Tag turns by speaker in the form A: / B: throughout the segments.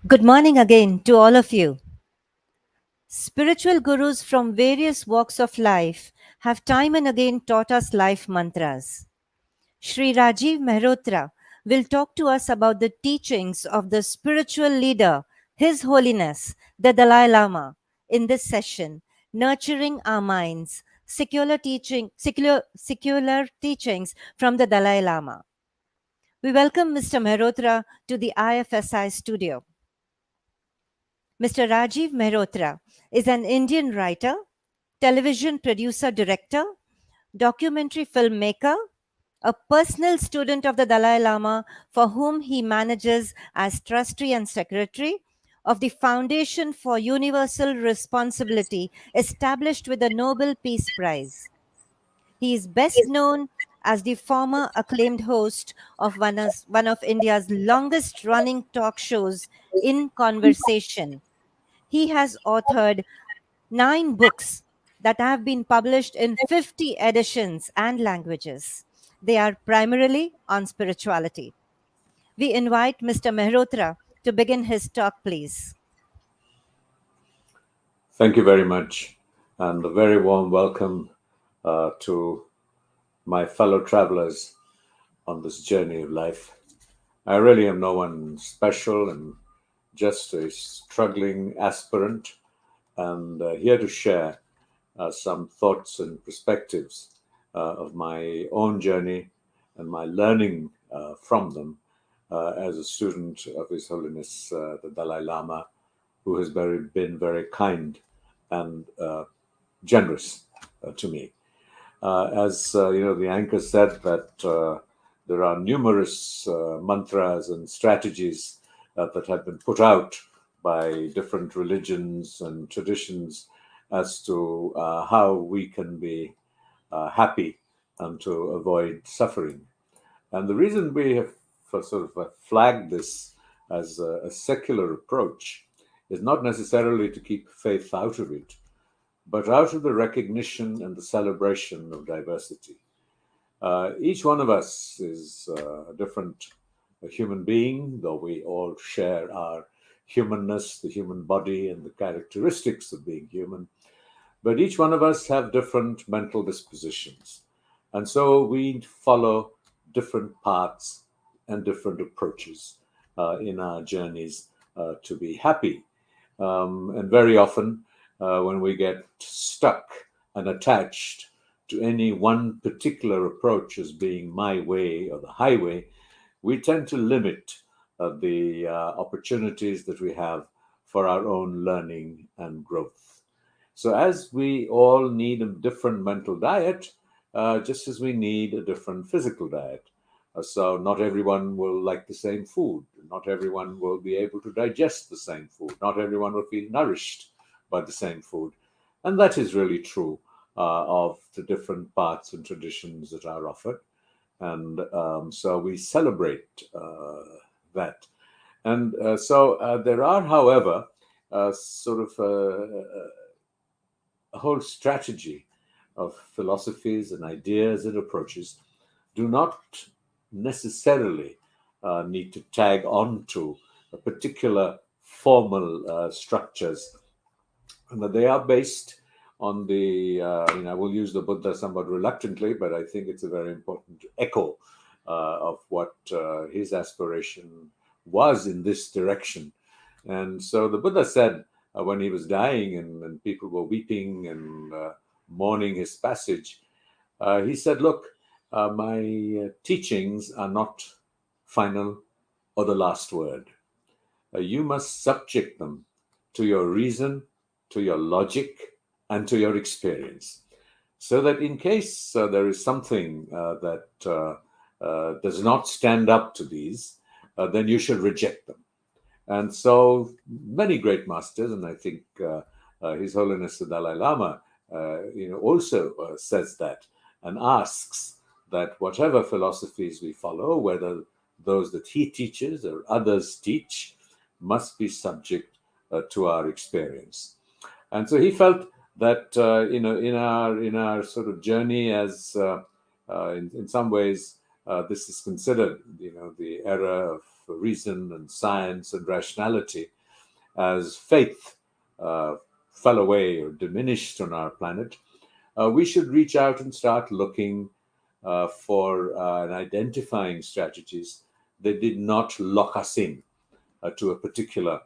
A: Good morning again to all of you. Spiritual gurus from various walks of life have time and again taught us life mantras. Sri Rajiv Mehrotra will talk to us about the teachings of the spiritual leader, His Holiness, the Dalai Lama, in this session, Nurturing Our Minds, secular teachings from the Dalai Lama. We welcome Mr. Mehrotra to the IFSI studio. Mr. Rajiv Mehrotra is an Indian writer, television producer director, documentary filmmaker, a personal student of the Dalai Lama for whom he manages as trustee and secretary of the Foundation for Universal Responsibility established with the Nobel Peace Prize. He is best known as the former acclaimed host of one of India's longest running talk shows, In Conversation. He has authored 9 books that have been published in 50 editions and languages. They are primarily on spirituality. We invite Mr. Mehrotra to begin his talk, please.
B: Thank you very much, and a very warm welcome to my fellow travelers on this journey of life. I really am no one special and just a struggling aspirant, and here to share some thoughts and perspectives of my own journey and my learning from them as a student of His Holiness the Dalai Lama, who has been very kind and generous to me. As the anchor said that there are numerous mantras and strategies that have been put out by different religions and traditions as to how we can be happy and to avoid suffering. And the reason we have sort of flagged this as a secular approach is not necessarily to keep faith out of it, but out of the recognition and the celebration of diversity. Each one of us is a different human being, though we all share our humanness, the human body, and the characteristics of being human. But each one of us have different mental dispositions. And so we follow different paths and different approaches in our journeys to be happy. And very often, when we get stuck and attached to any one particular approach as being my way or the highway, we tend to limit the opportunities that we have for our own learning and growth. So, as we all need a different mental diet, just as we need a different physical diet. So, not everyone will like the same food. Not everyone will be able to digest the same food. Not everyone will feel nourished by the same food. And that is really true of the different paths and traditions that are offered. And so we celebrate that. And so there are, however, sort of a whole strategy of philosophies and ideas and approaches do not necessarily need to tag on to a particular formal structures, and that they are based on the, I will use the Buddha somewhat reluctantly, but I think it's a very important echo of what his aspiration was in this direction. And so the Buddha said when he was dying and people were weeping and mourning his passage, he said, look, my teachings are not final or the last word. You must subject them to your reason, to your logic, and to your experience. So that in case there is something that does not stand up to these, then you should reject them. And so many great masters, and I think His Holiness the Dalai Lama, also says that and asks that whatever philosophies we follow, whether those that he teaches or others teach, must be subject to our experience. And so he felt that in our sort of journey, as in some ways this is considered the era of reason and science and rationality, as faith fell away or diminished on our planet, we should reach out and start looking for and identifying strategies that did not lock us in to a particular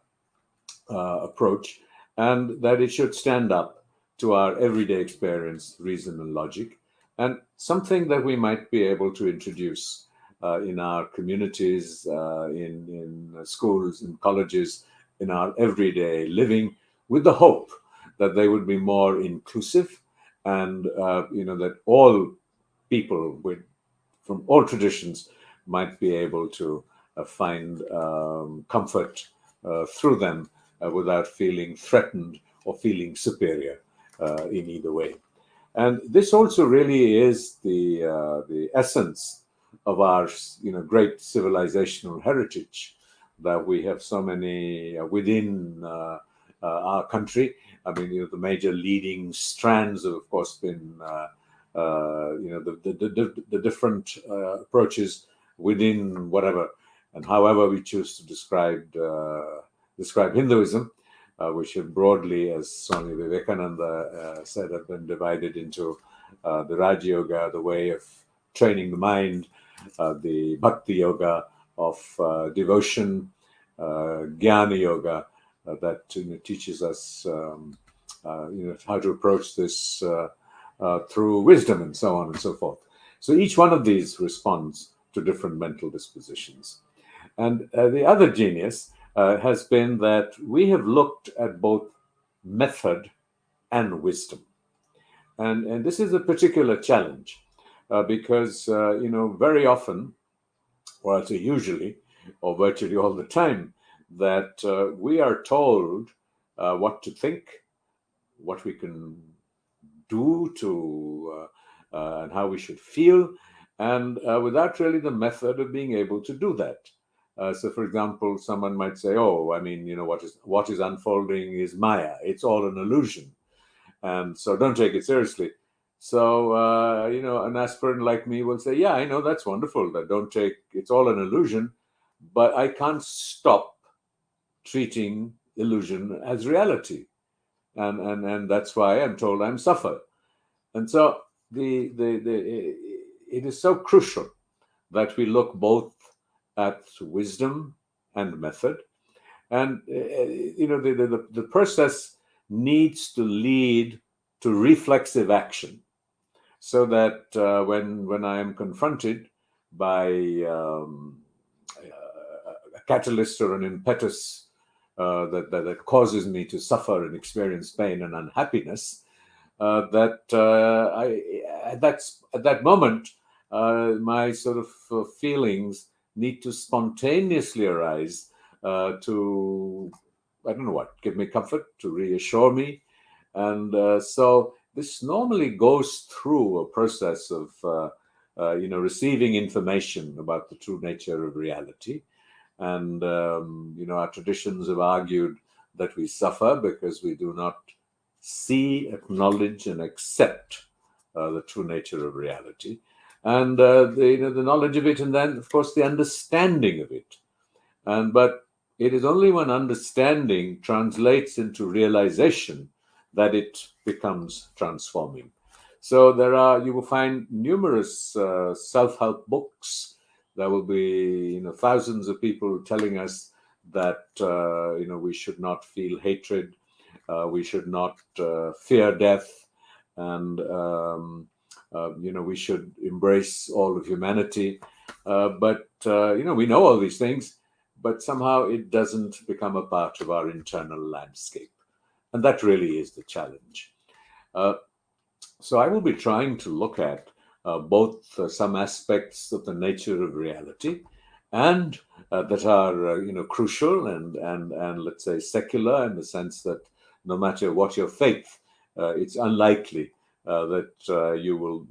B: approach, and that it should stand up to our everyday experience, reason, and logic, and something that we might be able to introduce in our communities, in schools, in colleges, in our everyday living, with the hope that they would be more inclusive, and that all people from all traditions might be able to find comfort through them without feeling threatened or feeling superior in either way. And this also really is the essence of our great civilizational heritage, that we have so many within our country. I mean, the major leading strands have, of course, been the different approaches within whatever and however we choose to describe Hinduism, which have broadly, as Swami Vivekananda said, have been divided into the Raja Yoga, the way of training the mind, the Bhakti Yoga of devotion, Jnana Yoga that teaches us how to approach this through wisdom, and so on and so forth. So each one of these responds to different mental dispositions. And the other genius has been that we have looked at both method and wisdom. And this is a particular challenge because, very often, or I'd say usually, or virtually all the time, that we are told what to think, what we can do to, and how we should feel, and without really the method of being able to do that. So, for example, someone might say, "Oh, I mean, what is unfolding is Maya. It's all an illusion, and so don't take it seriously." So, an aspirant like me will say, "Yeah, I know that's wonderful. That don't take it's all an illusion, but I can't stop treating illusion as reality, and that's why I'm told I'm suffer." And so, it is so crucial that we look both at wisdom and method, and the process needs to lead to reflexive action, so that when I am confronted by a catalyst or an impetus that causes me to suffer and experience pain and unhappiness, that at that moment, my sort of feelings need to spontaneously arise to, I don't know what, give me comfort, to reassure me. And so this normally goes through a process of, receiving information about the true nature of reality. And, our traditions have argued that we suffer because we do not see, acknowledge, and accept the true nature of reality. And the knowledge of it, and then, of course, the understanding of it. But it is only when understanding translates into realization that it becomes transforming. So you will find numerous self-help books. There will be thousands of people telling us that we should not feel hatred, we should not fear death, and we should embrace all of humanity. But we know all these things, but somehow it doesn't become a part of our internal landscape. And that really is the challenge. So I will be trying to look at both some aspects of the nature of reality, and that are crucial and let's say secular, in the sense that no matter what your faith, it's unlikely that you will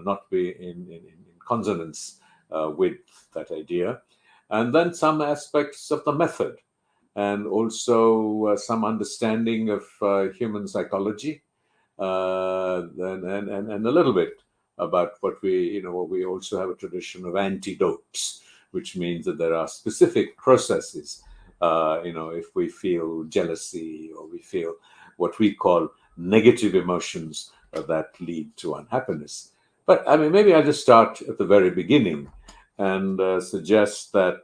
B: not be in consonance with that idea. And then some aspects of the method, and also some understanding of human psychology, and a little bit about what we also have a tradition of antidotes, which means that there are specific processes. If we feel jealousy or we feel what we call negative emotions that lead to unhappiness. But I mean, maybe I'll just start at the very beginning and suggest that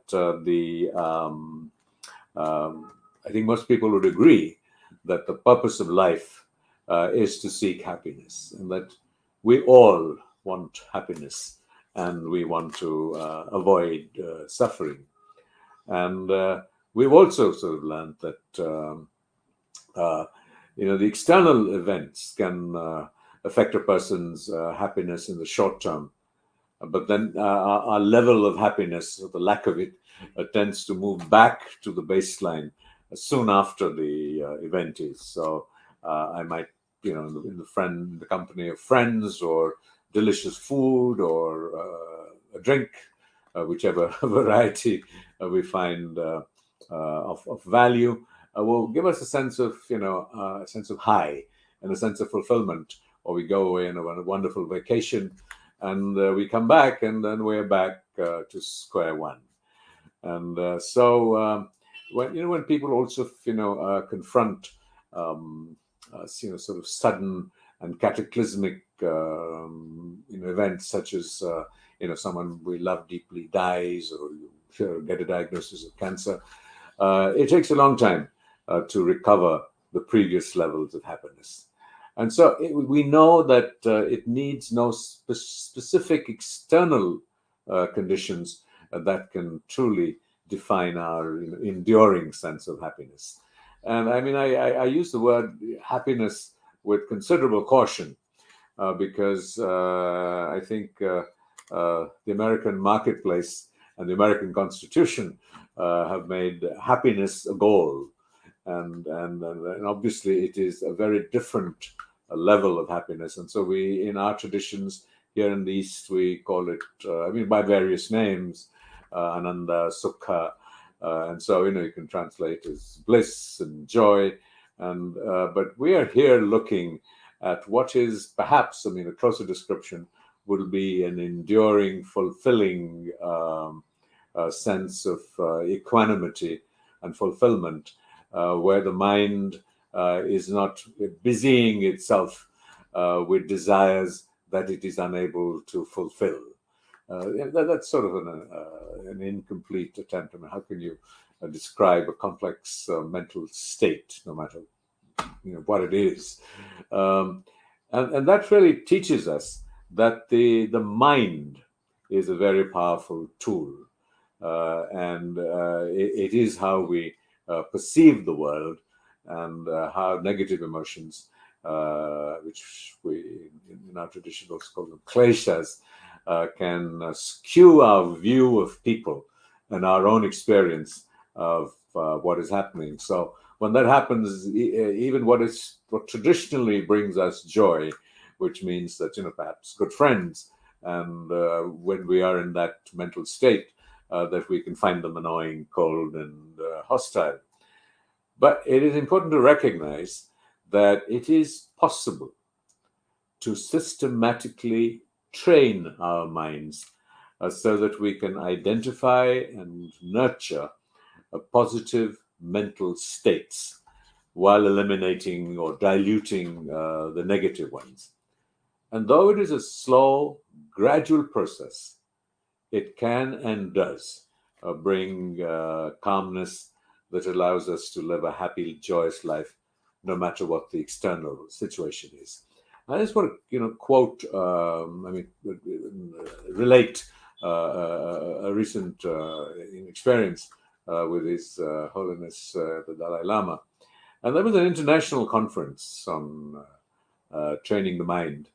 B: I think most people would agree that the purpose of life is to seek happiness, and that we all want happiness and we want to avoid suffering. And we've also sort of learned that the external events can affect a person's happiness in the short term, but then our level of happiness, or the lack of it, tends to move back to the baseline soon after the event is. So I might, in the company of friends, or delicious food, or a drink, whichever variety we find of value, will give us a sense of, a sense of high and a sense of fulfillment. Or we go away on a wonderful vacation, and we come back, and then we're back to square one. And so when people also confront sort of sudden and cataclysmic events, such as someone we love deeply dies, or you get a diagnosis of cancer, it takes a long time to recover the previous levels of happiness. And so we know that it needs no specific external conditions that can truly define our enduring sense of happiness. And I mean, I use the word happiness with considerable caution because I think the American marketplace and the American Constitution have made happiness a goal. And obviously it is a very different level of happiness. And so we, in our traditions here in the East, we call it, by various names, Ananda, Sukha. And so, you can translate as bliss and joy. And but we are here looking at what is perhaps, a closer description would be an enduring, fulfilling sense of equanimity and fulfillment, where the mind is not busying itself with desires that it is unable to fulfill. That's sort of an incomplete attempt. How can you describe a complex mental state, no matter what it is? And that really teaches us that the mind is a very powerful tool, and it is how we perceive the world, and how negative emotions, which we in our tradition also call them kleshas, can skew our view of people and our own experience of what is happening. So when that happens, even what traditionally brings us joy, which means that perhaps good friends, and when we are in that mental state, that we can find them annoying, cold, and hostile. But it is important to recognize that it is possible to systematically train our minds so that we can identify and nurture positive mental states while eliminating or diluting the negative ones. And though it is a slow, gradual process, it can and does bring calmness that allows us to live a happy, joyous life, no matter what the external situation is. I just want to, quote, relate a recent experience with His Holiness the Dalai Lama, and there was an international conference on training the mind,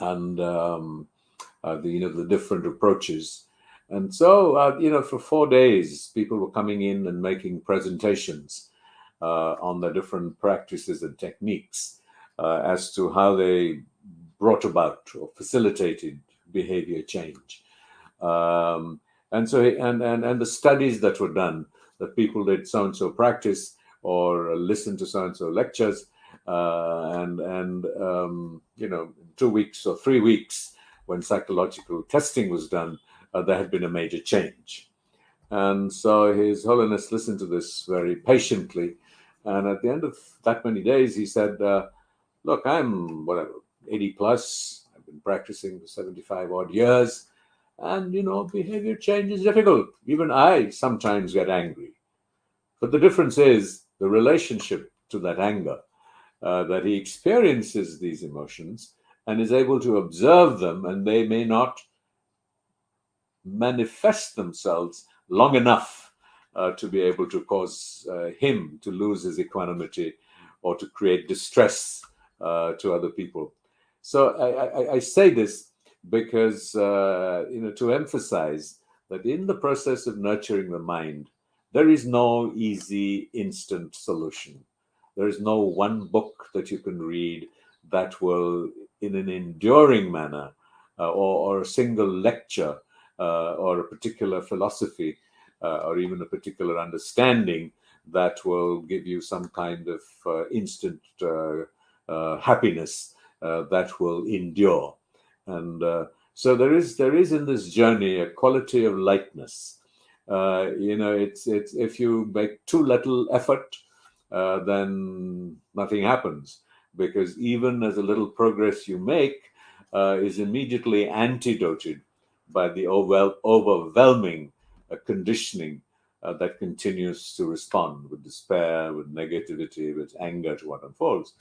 B: and the different approaches. And so, for 4 days, people were coming in and making presentations on the different practices and techniques as to how they brought about or facilitated behavior change. And so, and the studies that were done, that people did so and so practice or listen to so and so lectures, and 2 weeks or 3 weeks, when psychological testing was done, there had been a major change. And so His Holiness listened to this very patiently. And at the end of that many days, he said, look, I'm whatever, 80 plus. I've been practicing for 75 odd years. And, behavior change is difficult. Even I sometimes get angry. But the difference is the relationship to that anger, that he experiences these emotions and is able to observe them, and they may not manifest themselves long enough to be able to cause him to lose his equanimity or to create distress to other people. So I say this because, to emphasize that in the process of nurturing the mind, there is no easy, instant solution. There is no one book that you can read that will, in an enduring manner, or a single lecture, or a particular philosophy, or even a particular understanding that will give you some kind of instant happiness that will endure. And so there is in this journey a quality of lightness. It's if you make too little effort, then nothing happens, because even as a little progress you make is immediately antidoted by the overwhelming conditioning that continues to respond with despair, with negativity, with anger to what unfolds.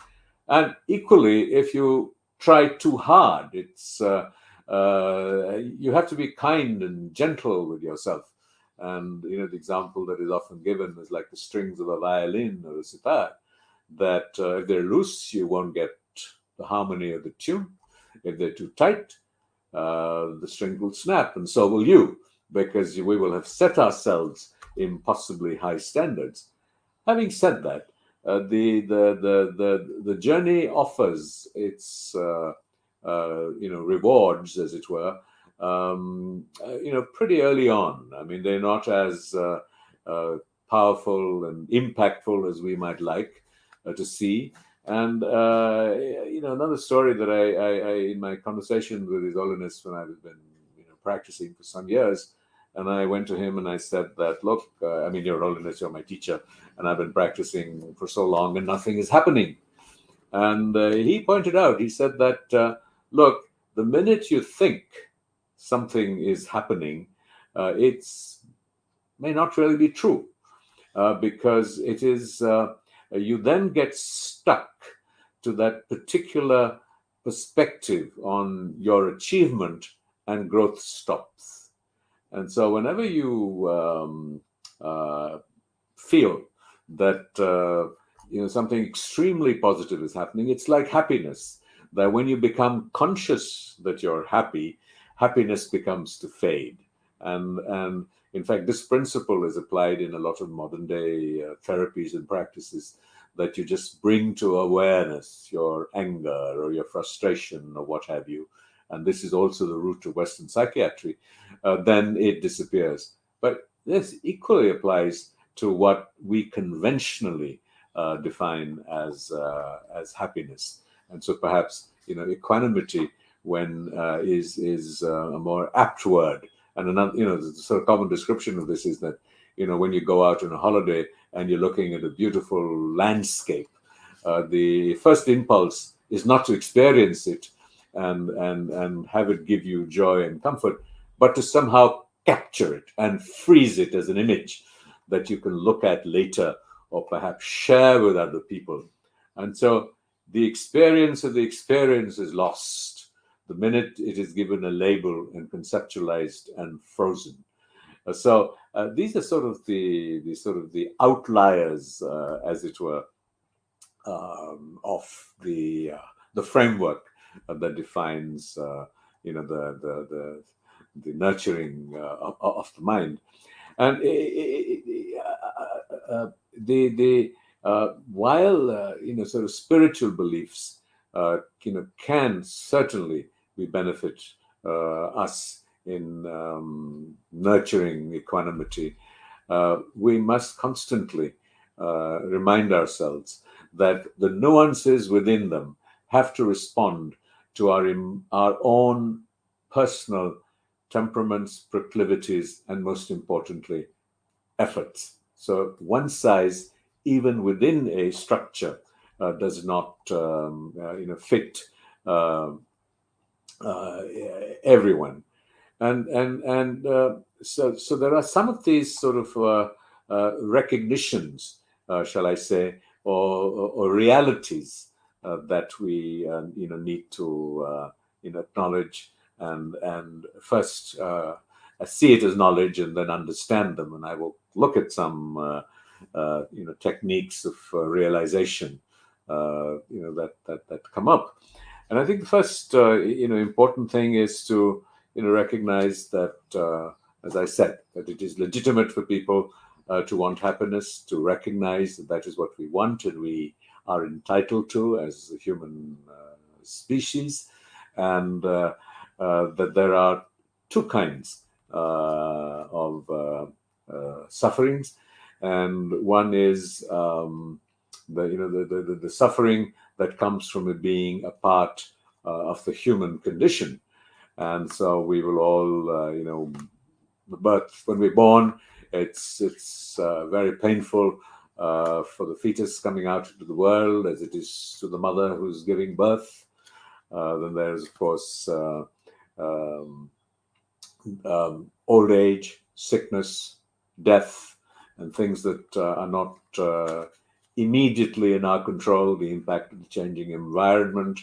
B: And equally, if you try too hard, it's you have to be kind and gentle with yourself. And the example that is often given is like the strings of a violin or a sitar, that if they're loose, you won't get the harmony of the tune. If they're too tight, the string will snap, and so will you, because we will have set ourselves impossibly high standards. Having said that, the journey offers its rewards, as it were, pretty early on. I mean, they're not as powerful and impactful as we might like to see. And another story that I in my conversation with His Holiness when I've been practicing for some years, and I went to him and I said that, look, Your Holiness, you're my teacher, and I've been practicing for so long and nothing is happening. And he pointed out, he said that, look, the minute you think something is happening, it's may not really be true, because it is you then get stuck to that particular perspective on your achievement, and growth stops. And so whenever you feel that something extremely positive is happening, it's like happiness, that when you become conscious that you're happy, happiness becomes to fade. And in fact, this principle is applied in a lot of modern day therapies and practices, that you just bring to awareness your anger or your frustration or what have you. And this is also the root of Western psychiatry. Then it disappears. But this equally applies to what we conventionally define as happiness. And so perhaps equanimity, when is a more apt word. And another, the sort of common description of this is that when you go out on a holiday and you're looking at a beautiful landscape, the first impulse is not to experience it and have it give you joy and comfort, but to somehow capture it and freeze it as an image that you can look at later or perhaps share with other people. And so the experience of the experience is lost the minute it is given a label and conceptualized and frozen. So these are sort of the outliers, as it were, of the framework that defines the nurturing of the mind. And while sort of spiritual beliefs can certainly be benefit us in nurturing equanimity, we must constantly remind ourselves that the nuances within them have to respond to our own personal temperaments, proclivities, and most importantly, efforts. So one size, even within a structure, does not fit uh, everyone. And so there are some of these sort of recognitions, shall I say, or realities that we need to acknowledge and first see it as knowledge and then understand them. And I will look at some techniques of realization that come up. And I think the first important thing is to recognize that, as I said, that it is legitimate for people to want happiness, to recognize that that is what we want and we are entitled to as a human species, and that there are two kinds of sufferings, and one is the suffering that comes from it being a part of the human condition. And so we will all, the birth, when we're born, it's very painful for the fetus coming out into the world, as it is to the mother who's giving birth. Then there's, of course, old age, sickness, death, and things that are not immediately in our control, the impact of the changing environment,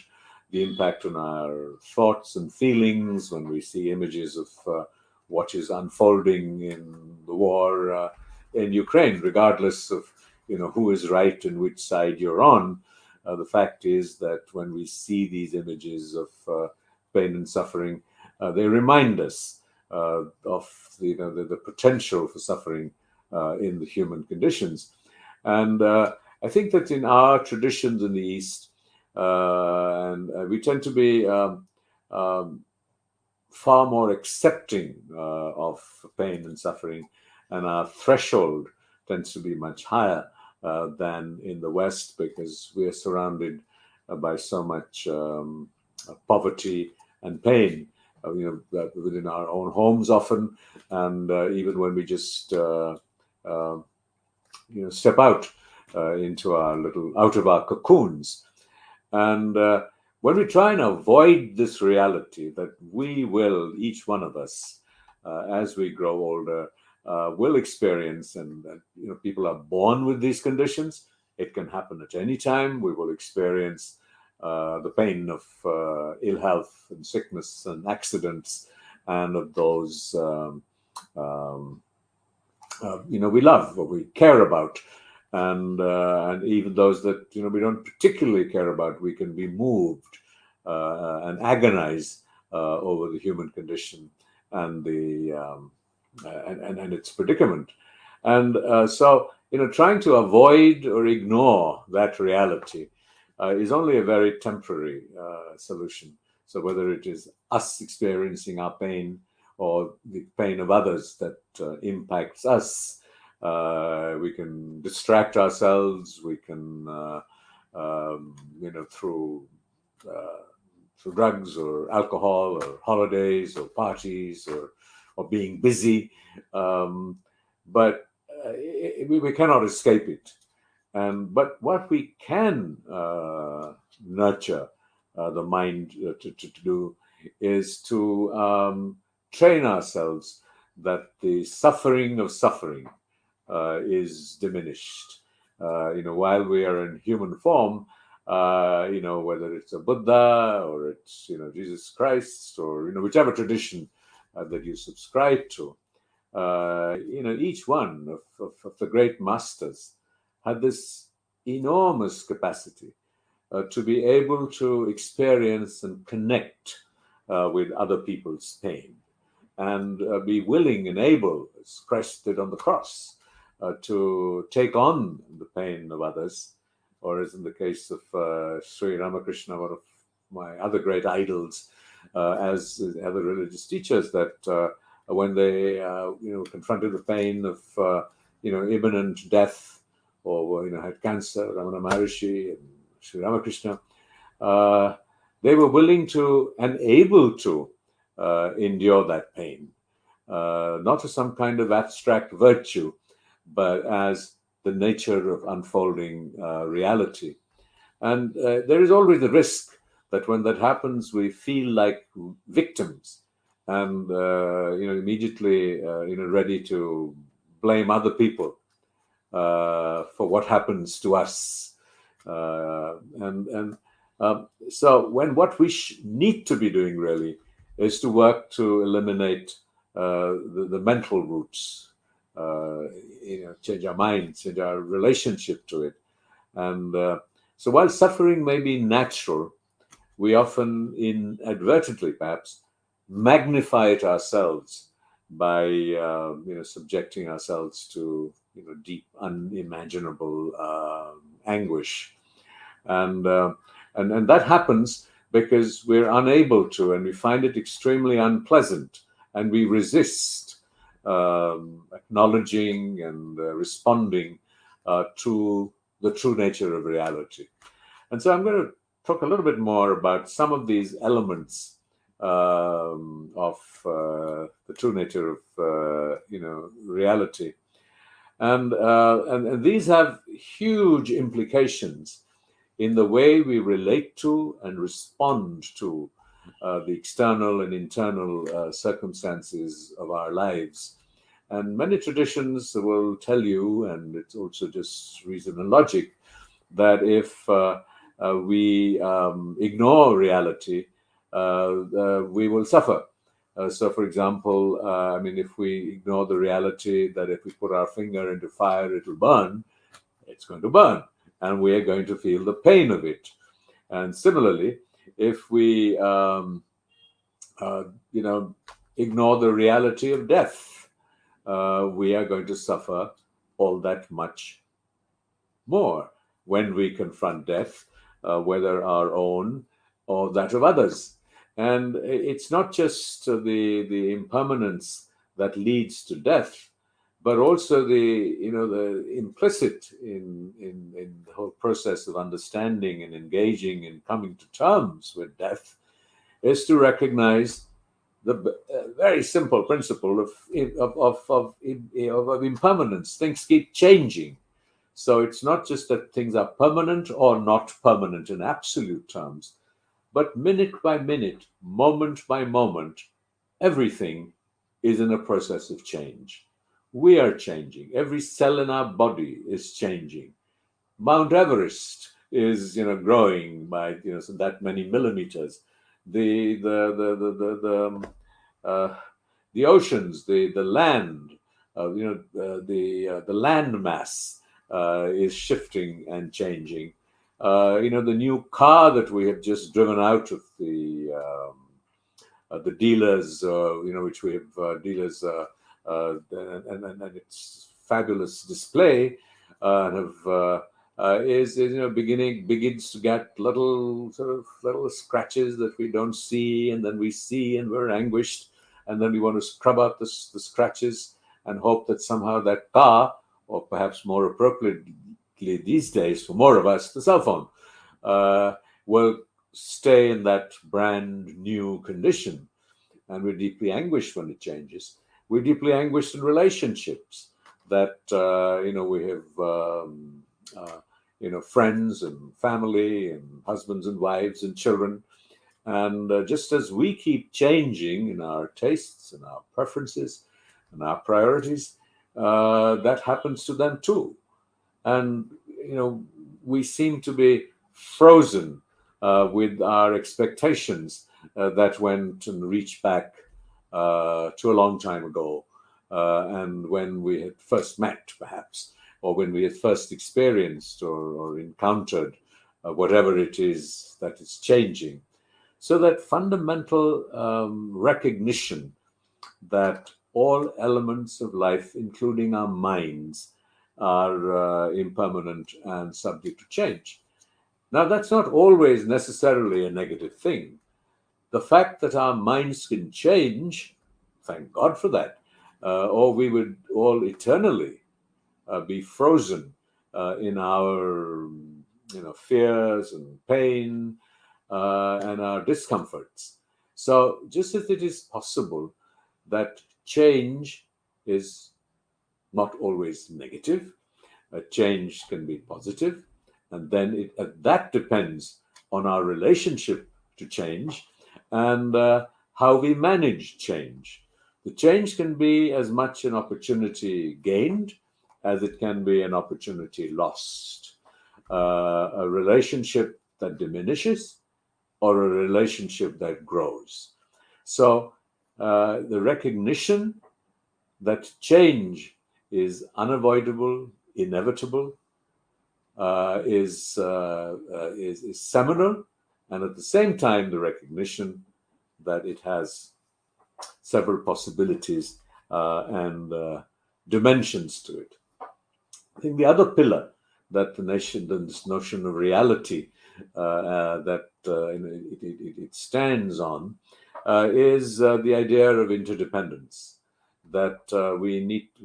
B: the impact on our thoughts and feelings when we see images of what is unfolding in the war in Ukraine, regardless of who is right and which side you're on. The fact is that when we see these images of pain and suffering, they remind us of the potential for suffering in the human conditions. And I think that in our traditions in the East, and we tend to be far more accepting of pain and suffering, and our threshold tends to be much higher than in the West, because we are surrounded by so much poverty and pain, within our own homes often, and even when we just step out into our out of our cocoons. And when we try and avoid this reality that we will, each one of us, as we grow older, will experience, and people are born with these conditions. It can happen at any time. We will experience the pain of ill health and sickness and accidents, and of those we love or we care about, and even those that we don't particularly care about, we can be moved and agonize over the human condition and the and its predicament. And so trying to avoid or ignore that reality is only a very temporary solution. So whether it is us experiencing our pain or the pain of others that impacts us, we can distract ourselves. We can, through drugs or alcohol or holidays or parties or being busy, but we cannot escape it. But what we can nurture the mind to do is to train ourselves that the suffering of suffering is diminished. While we are in human form, whether it's a Buddha or it's Jesus Christ or whichever tradition that you subscribe to, each one of the great masters had this enormous capacity to be able to experience and connect with other people's pain, and be willing and able, as Christ did on the cross, to take on the pain of others, or as in the case of Sri Ramakrishna, one of my other great idols, as other religious teachers, that when they confronted the pain of imminent death, or had cancer, Ramana Maharishi and Sri Ramakrishna, they were willing to and able to endure that pain, not as some kind of abstract virtue, but as the nature of unfolding reality. And there is always the risk that when that happens, we feel like victims and immediately ready to blame other people for what happens to us. So when what we need to be doing really is to work to eliminate the mental roots, change our minds, change our relationship to it. And so while suffering may be natural, we often inadvertently perhaps magnify it ourselves by subjecting ourselves to deep unimaginable anguish, and and that happens because we're unable to, and we find it extremely unpleasant, and we resist acknowledging and responding to the true nature of reality. And so I'm going to talk a little bit more about some of these elements of the true nature of reality, and these have huge implications in the way we relate to and respond to the external and internal circumstances of our lives. And many traditions will tell you, and it's also just reason and logic, that if we ignore reality, we will suffer. So, for example, if we ignore the reality that if we put our finger into fire, it will burn, it's going to burn, and we are going to feel the pain of it. And similarly, if we, ignore the reality of death, we are going to suffer all that much more when we confront death, whether our own or that of others. And it's not just the impermanence that leads to death, but also the implicit in the whole process of understanding and engaging and coming to terms with death is to recognize the very simple principle of impermanence. Things keep changing. So it's not just that things are permanent or not permanent in absolute terms, but minute by minute, moment by moment, everything is in a process of change. We are changing. Every cell in our body is changing. Mount Everest is, growing by, so that many millimeters. The oceans, the land, the land mass is shifting and changing. The new car that we have just driven out of the dealers, which we have dealers, and its fabulous display, begins to get little scratches that we don't see, and then we see and we're anguished, and then we want to scrub out the scratches and hope that somehow that car, or perhaps more appropriately these days for more of us, the cell phone, will stay in that brand new condition. And we're deeply anguished when it changes. We're deeply anguished in relationships that, we have, friends and family and husbands and wives and children. And just as we keep changing in our tastes and our preferences and our priorities, that happens to them too. And, we seem to be frozen with our expectations that went and reached back to a long time ago, and when we had first met, perhaps, or when we had first experienced or encountered whatever it is that is changing. So that fundamental recognition that all elements of life, including our minds, are impermanent and subject to change. Now, that's not always necessarily a negative thing. The fact that our minds can change, thank God for that, or we would all eternally be frozen in our fears and pain and our discomforts. So just as it is possible that change is not always negative, a change can be positive, and then that depends on our relationship to change and how we manage change. The change can be as much an opportunity gained as it can be an opportunity lost. A relationship that diminishes or a relationship that grows. So the recognition that change is unavoidable, inevitable, is seminal, and at the same time, the recognition that it has several possibilities and dimensions to it. I think the other pillar that this notion of reality it stands on is the idea of interdependence. That we need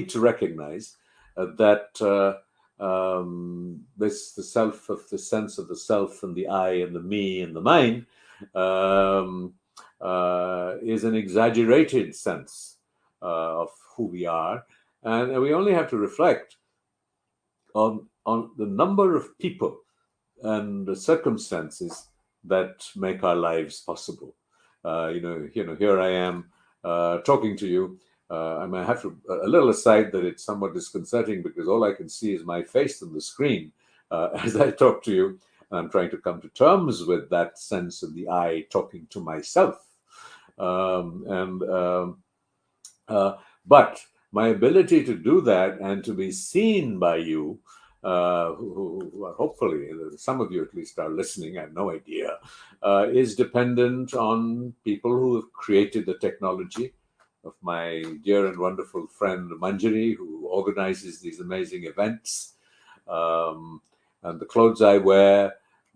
B: to recognize that the sense of the self and the I and the me and the mine is an exaggerated sense of who we are, and we only have to reflect on the number of people and the circumstances that make our lives possible. Here I am talking to you. I might have to a little aside that it's somewhat disconcerting because all I can see is my face on the screen as I talk to you. I'm trying to come to terms with that sense of the I talking to myself. But my ability to do that and to be seen by you, who are hopefully, some of you at least are listening, I have no idea, is dependent on people who have created the technology, of my dear and wonderful friend Manjari, who organizes these amazing events, and the clothes I wear,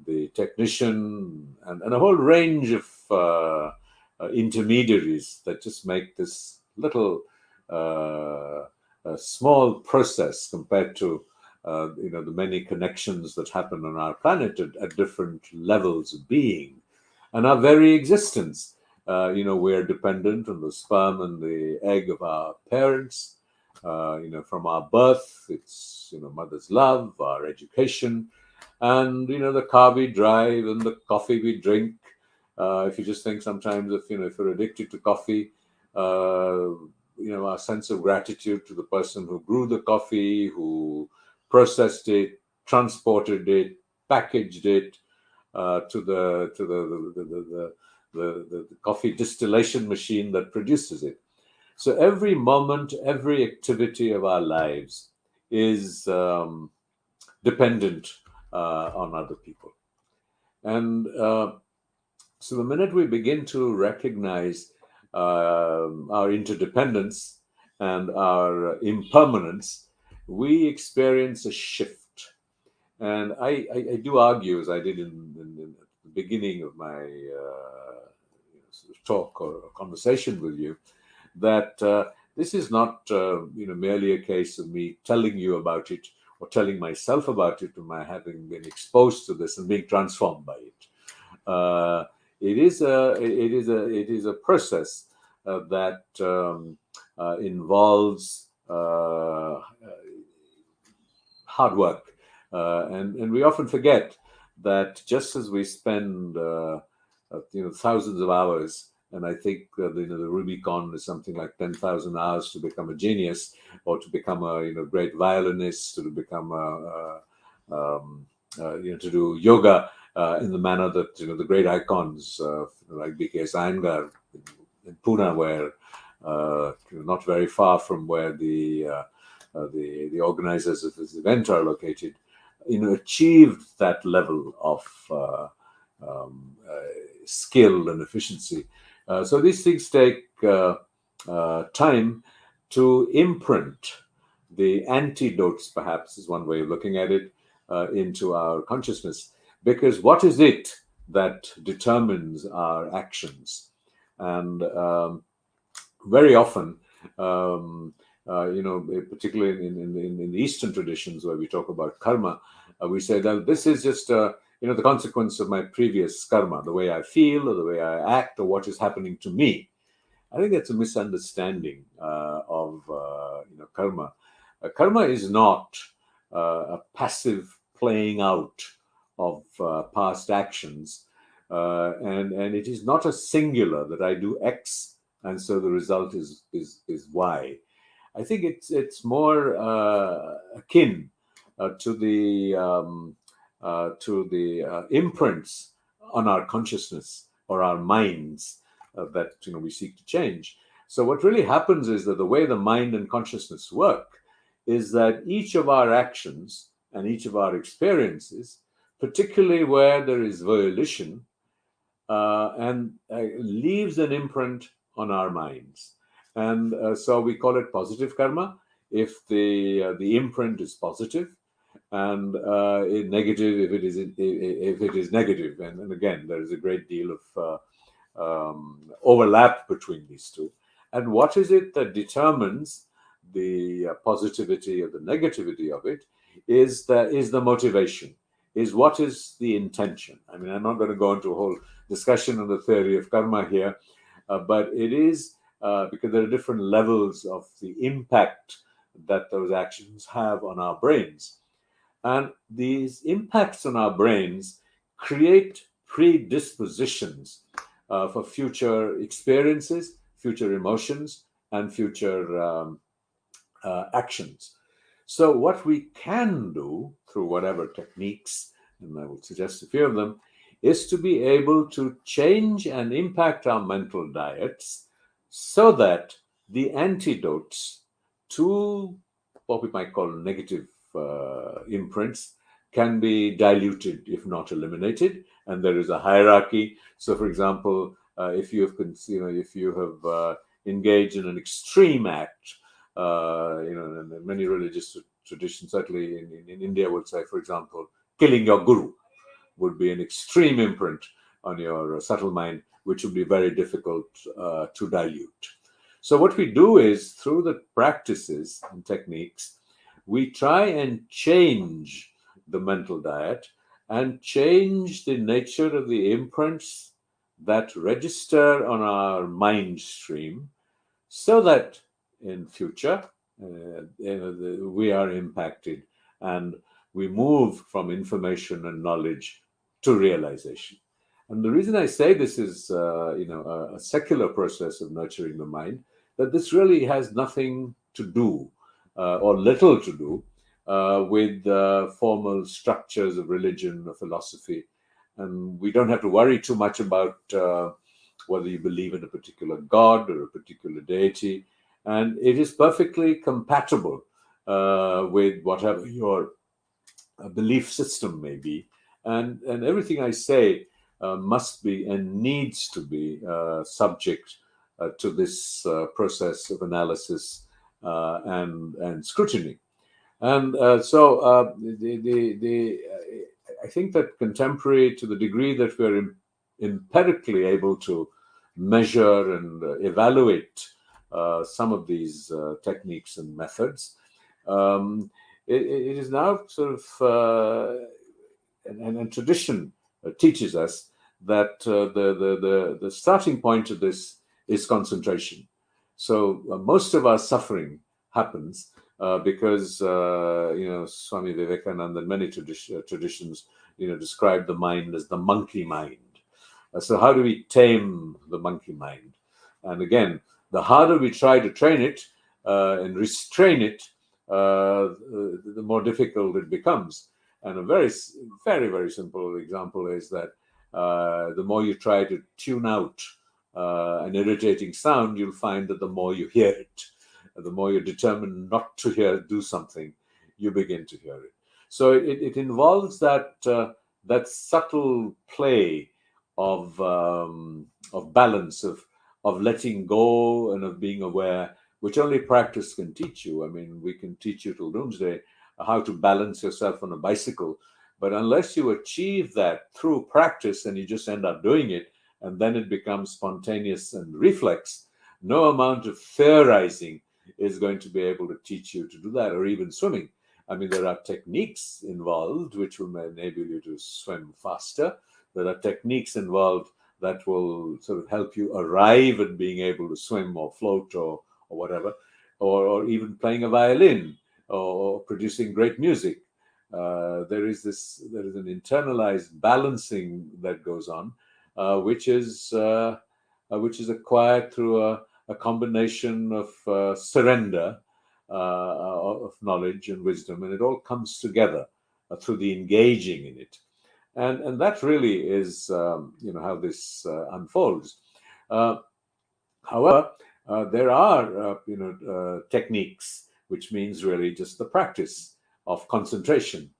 B: the technician, and a whole range of intermediaries that just make this little a small process compared to the many connections that happen on our planet at different levels of being, and our very existence. We're dependent on the sperm and the egg of our parents. From our birth, it's mother's love, our education, and the car we drive and the coffee we drink. If you just think sometimes if you're addicted to coffee, our sense of gratitude to the person who grew the coffee, who processed it, transported it, packaged it, to the coffee distillation machine that produces it. So every moment, every activity of our lives is dependent on other people. And so the minute we begin to recognize our interdependence and our impermanence, we experience a shift. And I do argue, as I did in the beginning of my talk or conversation with you, that this is not merely a case of me telling you about it or telling myself about it, or my having been exposed to this and being transformed by it. It is a process that involves hard work, and we often forget that just as we spend thousands of hours, and I think the Rubicon is something like 10,000 hours to become a genius, or to become a great violinist, to become to do yoga in the manner that the great icons like B.K. Iyengar in Pune, where not very far from where the organizers of this event are located, achieved that level of skill and efficiency. So these things take time to imprint the antidotes, perhaps is one way of looking at it, into our consciousness. Because what is it that determines our actions? And very often, particularly in the Eastern traditions where we talk about karma, we say that this is just the consequence of my previous karma, the way I feel or the way I act or what is happening to me. I think that's a misunderstanding of karma. Karma is not a passive playing out of past actions, and it is not a singular that I do X and so the result is Y. I think it's more akin to the imprints on our consciousness or our minds that we seek to change. So what really happens is that the way the mind and consciousness work is that each of our actions and each of our experiences, particularly where there is volition, and leaves an imprint on our minds. And so we call it positive karma if the imprint is positive, and negative if it is negative. And again, there is a great deal of overlap between these two. And what is it that determines the positivity or the negativity of it is the motivation, is what is the intention. I mean, I'm not going to go into a whole discussion on the theory of karma here, but it is because there are different levels of the impact that those actions have on our brains. And these impacts on our brains create predispositions for future experiences, future emotions, and future actions. So, what we can do through whatever techniques, and I will suggest a few of them, is to be able to change and impact our mental diets so that the antidotes to what we might call negative imprints can be diluted, if not eliminated. And there is a hierarchy. So, for example, if you have engaged in an extreme act, and many religious traditions, certainly in India, would say, for example, killing your guru would be an extreme imprint on your subtle mind, which would be very difficult to dilute. So what we do is, through the practices and techniques, we try and change the mental diet and change the nature of the imprints that register on our mind stream so that in future we are impacted and we move from information and knowledge to realization. And the reason I say this is a secular process of nurturing the mind, that this really has nothing to do or little to do with formal structures of religion or philosophy. And we don't have to worry too much about whether you believe in a particular god or a particular deity. And it is perfectly compatible with whatever your belief system may be. And everything I say must be and needs to be subject to this process of analysis and scrutiny. And I think that contemporary, to the degree that we're empirically able to measure and evaluate some of these techniques and methods, it is now sort of, and tradition teaches us that the starting point of this is concentration. So most of our suffering happens because Swami Vivekananda and many traditions describe the mind as the monkey mind. So how do we tame the monkey mind? And again, the harder we try to train it and restrain it, the more difficult it becomes. And a very, very, very simple example is that the more you try to tune out an irritating sound, you'll find that the more you hear it. The more you're determined not to do something, you begin to hear it. So it involves that subtle play of balance, of letting go and of being aware, which only practice can teach you. I mean, we can teach you till doomsday how to balance yourself on a bicycle, but unless you achieve that through practice and you just end up doing it, and then it becomes spontaneous and reflex, no amount of theorizing is going to be able to teach you to do that, or even swimming. I mean, there are techniques involved which will enable you to swim faster. There are techniques involved that will sort of help you arrive at being able to swim or float or whatever, or even playing a violin or producing great music. There is an internalized balancing that goes on, which is acquired through a combination of surrender, of knowledge and wisdom, and it all comes together through the engaging in it, and that really is how this unfolds. Uh, However, there are techniques, which means really just the practice of concentration,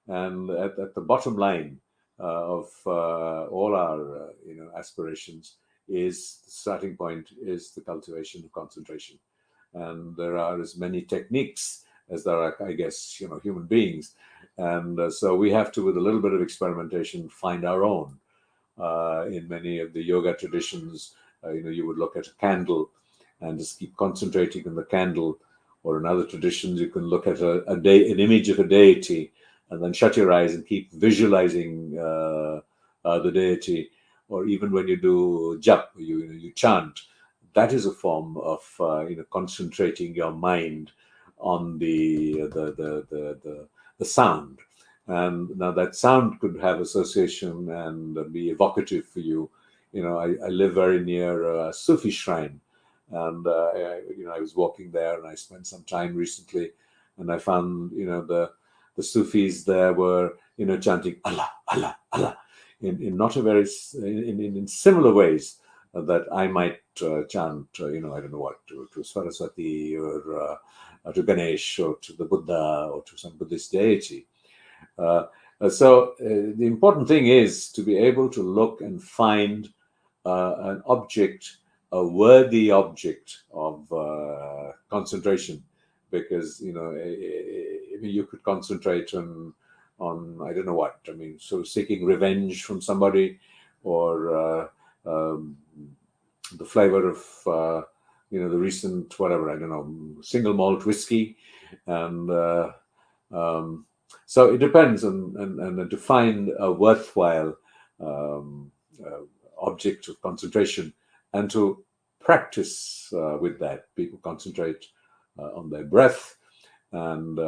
B: and at the bottom line of all our aspirations is the starting point is the cultivation of concentration, and there are as many techniques as there are, I guess, human beings, and so we have to, with a little bit of experimentation, find our own. In many of the yoga traditions, you would look at a candle and just keep concentrating on the candle. Or in other traditions, you can look at an image of a deity, and then shut your eyes and keep visualizing the deity. Or even when you do jap, you chant. That is a form of concentrating your mind on the sound. And now that sound could have association and be evocative for you. I live very near a Sufi shrine, and I was walking there, and I spent some time recently, and I found the Sufis there were chanting Allah, Allah, Allah, in not a very in similar ways that I might chant, I don't know what, to Saraswati or to Ganesh or to the Buddha or to some Buddhist deity. So the important thing is to be able to look and find an object, a worthy object of concentration, because you could concentrate on I don't know what. I mean, so seeking revenge from somebody, or the flavor of the recent whatever, I don't know, single malt whiskey, and so it depends on, and to find a worthwhile object of concentration and to practice with that. People concentrate on their breath, and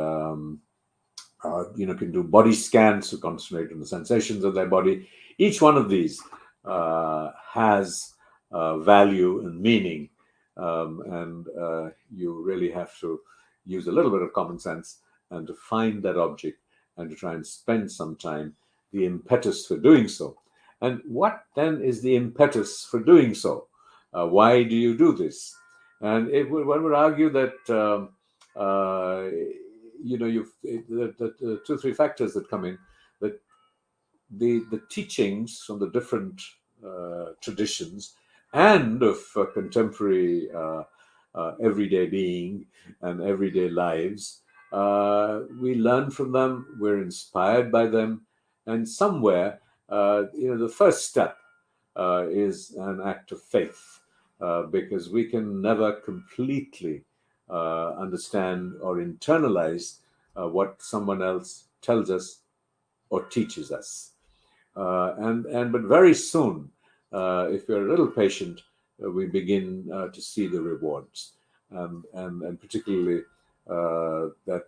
B: can do body scans to concentrate on the sensations of their body. Each one of these has value and meaning, and you really have to use a little bit of common sense and to find that object and to try and spend some time, the impetus for doing so. And what then is the impetus for doing so? Why do you do this? And one would argue that the two, three factors that come in, that the teachings from the different traditions and of contemporary everyday being and everyday lives, we learn from them, we're inspired by them, and somewhere, the first step is an act of faith, because we can never completely understand or internalize what someone else tells us or teaches us. But very soon, if we're a little patient, we begin to see the rewards, and particularly that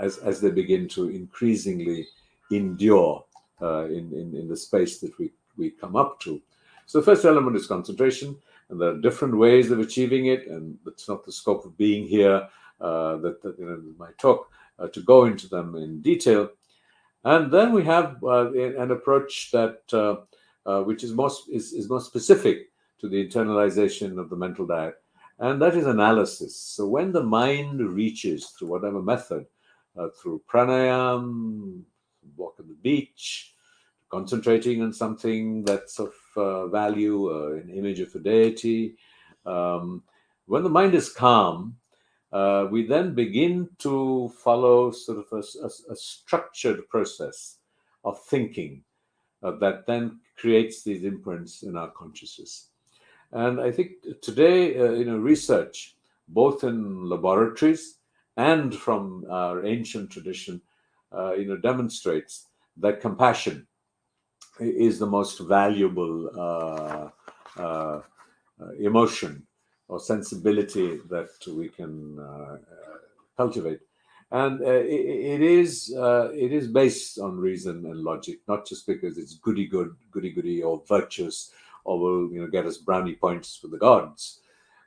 B: as they begin to increasingly endure in the space that we come up to. So the first element is concentration, and there are different ways of achieving it, and it's not the scope of being here my talk to go into them in detail. And then we have an approach that which is more specific to the internalization of the mental diet, and that is analysis. So when the mind reaches, through whatever method, through pranayam, walk on the beach, concentrating on something that's of value, an image of a deity, when the mind is calm, we then begin to follow sort of a structured process of thinking that then creates these imprints in our consciousness. And I think today, research, both in laboratories and from our ancient tradition, demonstrates that compassion is the most valuable emotion or sensibility that we can cultivate. And it is based on reason and logic, not just because it's goody goody, or virtuous, or will get us brownie points for the gods.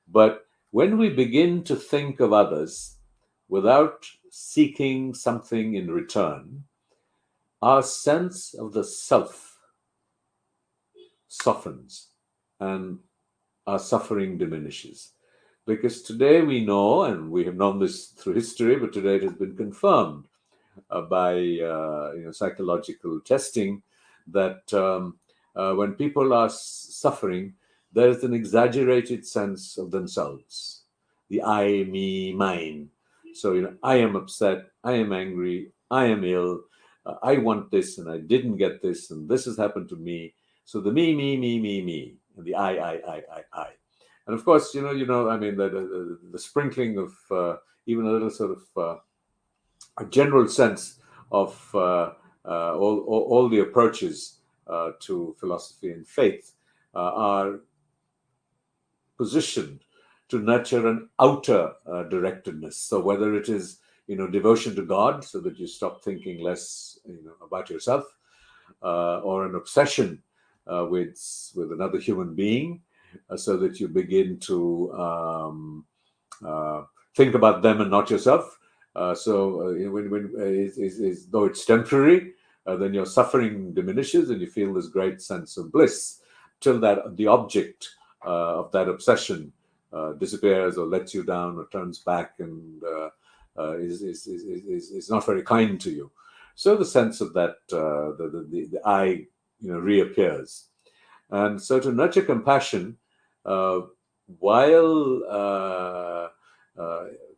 B: But when we begin to think of others without seeking something in return, our sense of the self softens and our suffering diminishes. Because today we know, and we have known this through history, but today it has been confirmed by psychological testing, that when people are suffering, there is an exaggerated sense of themselves, the I, me, mine. So I am upset, I am angry, I am ill, I want this and I didn't get this, and this has happened to me. So the me, and the I. And of course, I mean, the sprinkling of even a little sort of a general sense of all the approaches to philosophy and faith are positioned to nurture an outer directedness. So whether it is devotion to God, so that you stop thinking less about yourself, or an obsession with another human being, so that you begin to think about them and not yourself. Though it's temporary, then your suffering diminishes and you feel this great sense of bliss, till that the object of that obsession disappears, or lets you down, or turns back, and is not very kind to you. So the sense of that the I reappears, and so to nurture compassion while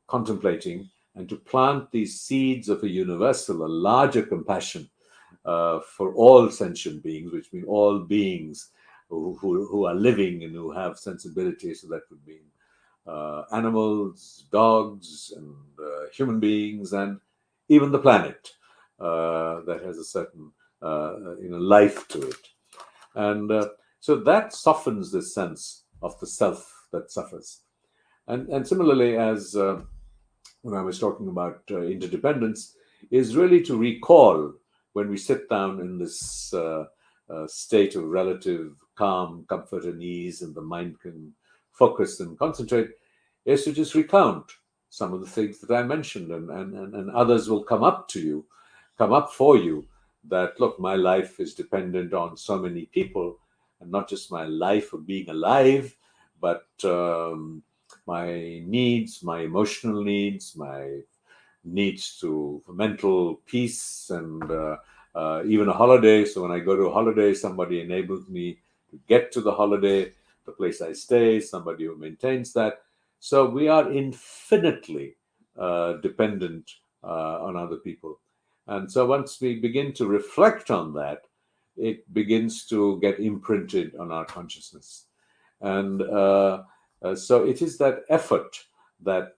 B: contemplating, and to plant these seeds of a universal, a larger compassion for all sentient beings, which mean all beings who are living and who have sensibilities. So that would mean animals, dogs, and human beings, and even the planet that has a certain life to it. And so that softens this sense of the self that suffers. And similarly, as when I was talking about interdependence, is really to recall, when we sit down in this state of relative calm, comfort, and ease, and the mind can focus and concentrate, is to just recount some of the things that I mentioned, and others will come up for you, that look, my life is dependent on so many people, and not just my life of being alive, but my needs, my emotional needs, my needs for mental peace, and even a holiday. So when I go to a holiday, somebody enables me to get to the holiday, the place I stay, somebody who maintains that. So we are infinitely dependent on other people. And so once we begin to reflect on that, it begins to get imprinted on our consciousness. And so it is that effort that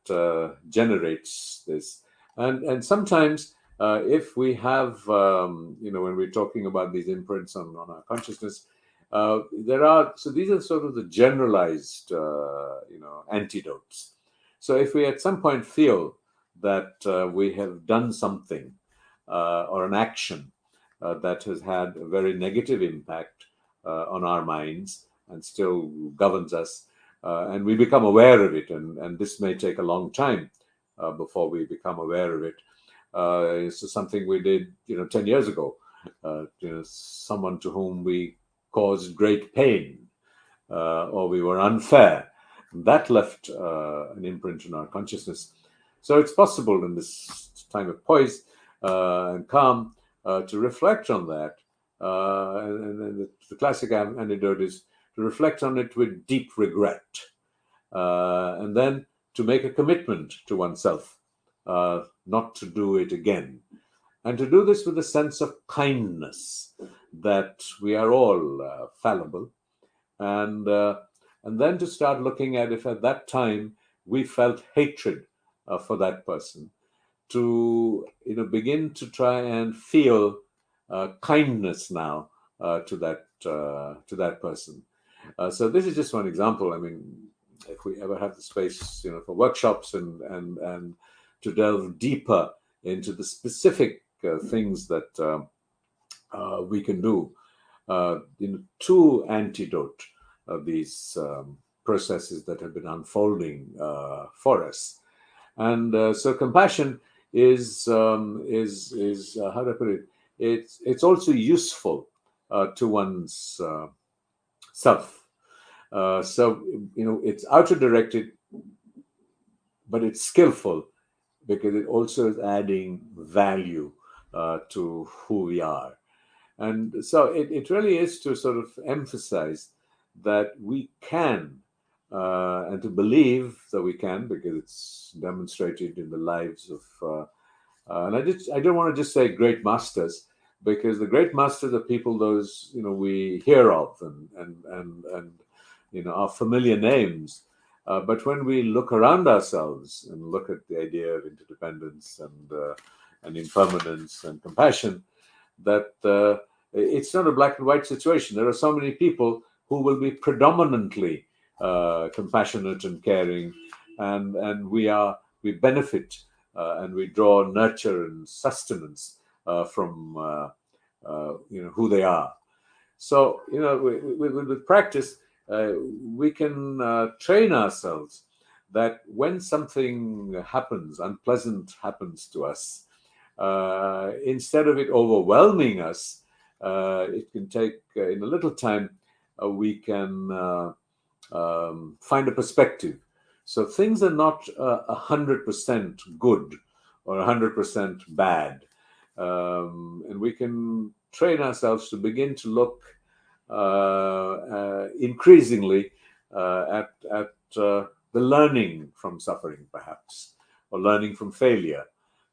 B: generates this. And sometimes if we have, when we're talking about these imprints on our consciousness, these are sort of the generalized, antidotes. So if we at some point feel that we have done something or an action that has had a very negative impact on our minds and still governs us, and we become aware of it, and this may take a long time before we become aware of it. It's something we did, 10 years ago. Someone to whom we caused great pain, or we were unfair. That left an imprint in our consciousness. So it's possible in this time of poise and calm to reflect on that. And the classic antidote is to reflect on it with deep regret, and then to make a commitment to oneself not to do it again. And to do this with a sense of kindness, that we are all fallible, and then to start looking at if at that time we felt hatred for that person, to begin to try and feel kindness now to that person. So this is just one example. I mean, if we ever have the space, for workshops and to delve deeper into the specific things that we can do, to antidote these processes that have been unfolding for us. And so compassion is how do I put it? It's also useful to one's self. So it's outer directed, but it's skillful because it also is adding value to who we are. And so it really is to sort of emphasize that we can, and to believe that we can, because it's demonstrated in the lives of, and I don't want to just say great masters, because the great masters are people those we hear of and are familiar names. But when we look around ourselves and look at the idea of interdependence and impermanence and compassion, that it's not a black and white situation. There are so many people who will be predominantly compassionate and caring, and we benefit and we draw nurture and sustenance from who they are. So with practice, we can train ourselves that when something happens, unpleasant happens to us, instead of it overwhelming us, it can take in a little time. We can find a perspective. So things are not 100% good or 100% bad, and we can train ourselves to begin to look increasingly at the learning from suffering, perhaps, or learning from failure,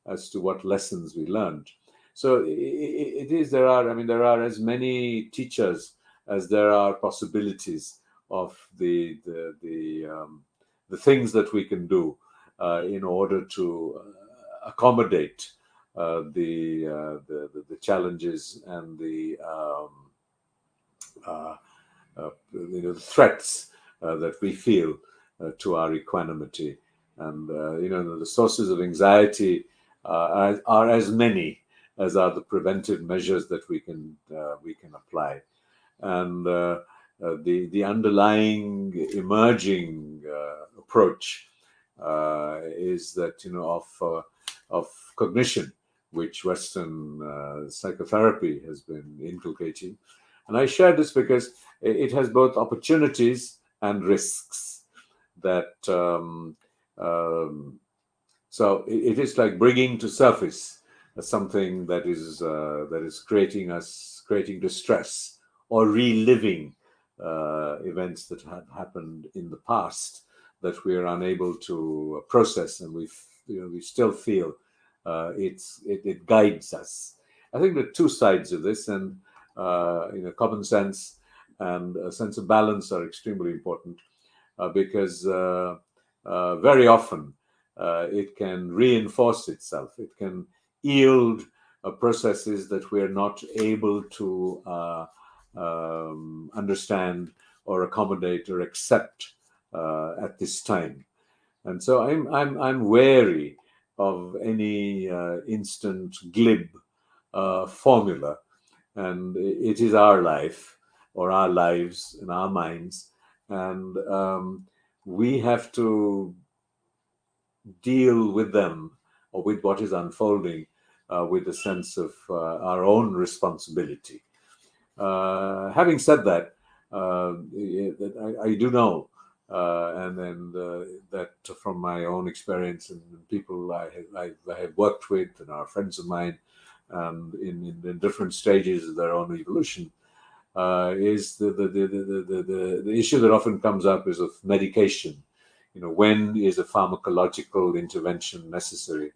B: as to what lessons we learned. So there are as many teachers as there are possibilities of the things that we can do in order to accommodate the challenges and the threats that we feel to our equanimity. And the sources of anxiety are as many as are the preventive measures that we can apply. And the underlying emerging approach is that of cognition, which Western psychotherapy has been inculcating. And I share this because it has both opportunities and risks. That so it is like bringing to surface something that is creating distress, or reliving events that had happened in the past that we are unable to process, and we still feel it guides us. I think there are two sides of this, and common sense and a sense of balance are extremely important, because very often it can reinforce itself. It can yield processes that we are not able to understand or accommodate or accept at this time. And so I'm wary of any instant glib formula. And it is our life, or our lives in our minds, and we have to deal with them, or with what is unfolding, with a sense of our own responsibility. Having said that, I do know, and then that from my own experience and people I have worked with and are friends of mine, in different stages of their own evolution, is the issue that often comes up is of medication. When is a pharmacological intervention necessary?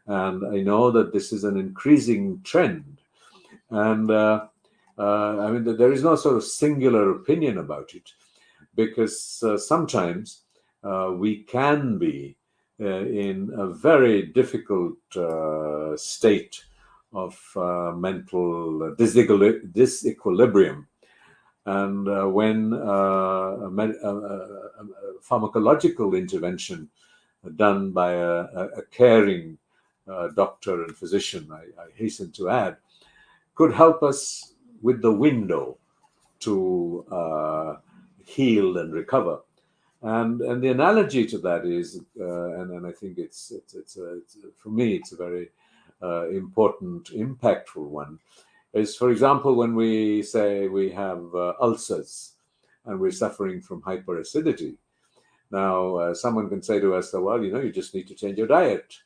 B: And I know that this is an increasing trend. And there is no sort of singular opinion about it, because sometimes we can be in a very difficult state of mental disequilibrium. And when a pharmacological intervention done by a caring doctor and physician, I hasten to add, could help us with the window to heal and recover. And the analogy to that is, and I think it's for me it's a very important, impactful one. Is, for example, when we say we have ulcers and we're suffering from hyperacidity. Now, someone can say to us, well, you just need to change your diet.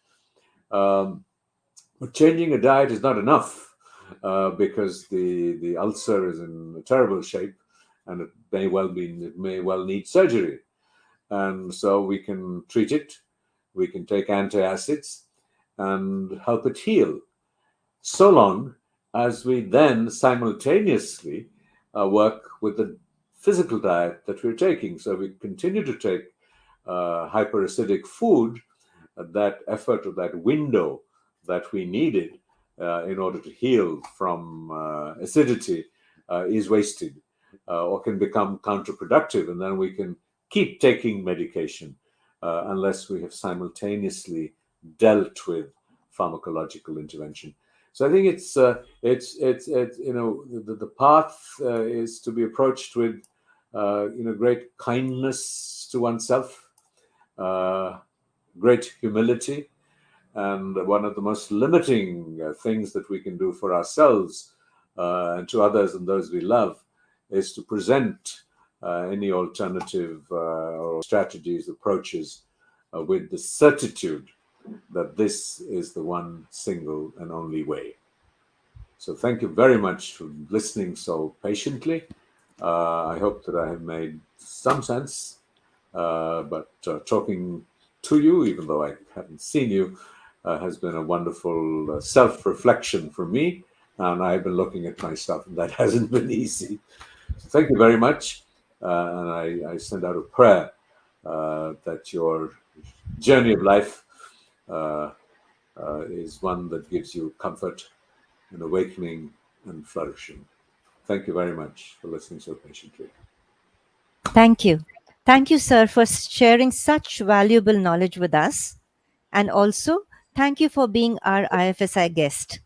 B: But changing a diet is not enough because the ulcer is in a terrible shape, and it may well need surgery. And so we can treat it, we can take antacids and help it heal, so long as we then simultaneously work with the physical diet that we're taking. So we continue to take hyperacidic food, that effort or that window that we needed in order to heal from acidity is wasted or can become counterproductive, and then we can keep taking medication unless we have simultaneously dealt with pharmacological intervention. So I think it's the path is to be approached with great kindness to oneself, great humility, and one of the most limiting things that we can do for ourselves and to others and those we love is to present any alternative or strategies, approaches with the certitude that this is the one single and only way. So thank you very much for listening so patiently. I hope that I have made some sense, but talking to you, even though I haven't seen you, has been a wonderful self-reflection for me, and I've been looking at myself, and that hasn't been easy. So thank you very much, and I send out a prayer that your journey of life is one that gives you comfort and awakening and flourishing. Thank you very much for listening so patiently.
A: Thank you. Thank you, sir, for sharing such valuable knowledge with us. And also, thank you for being our IFSI guest.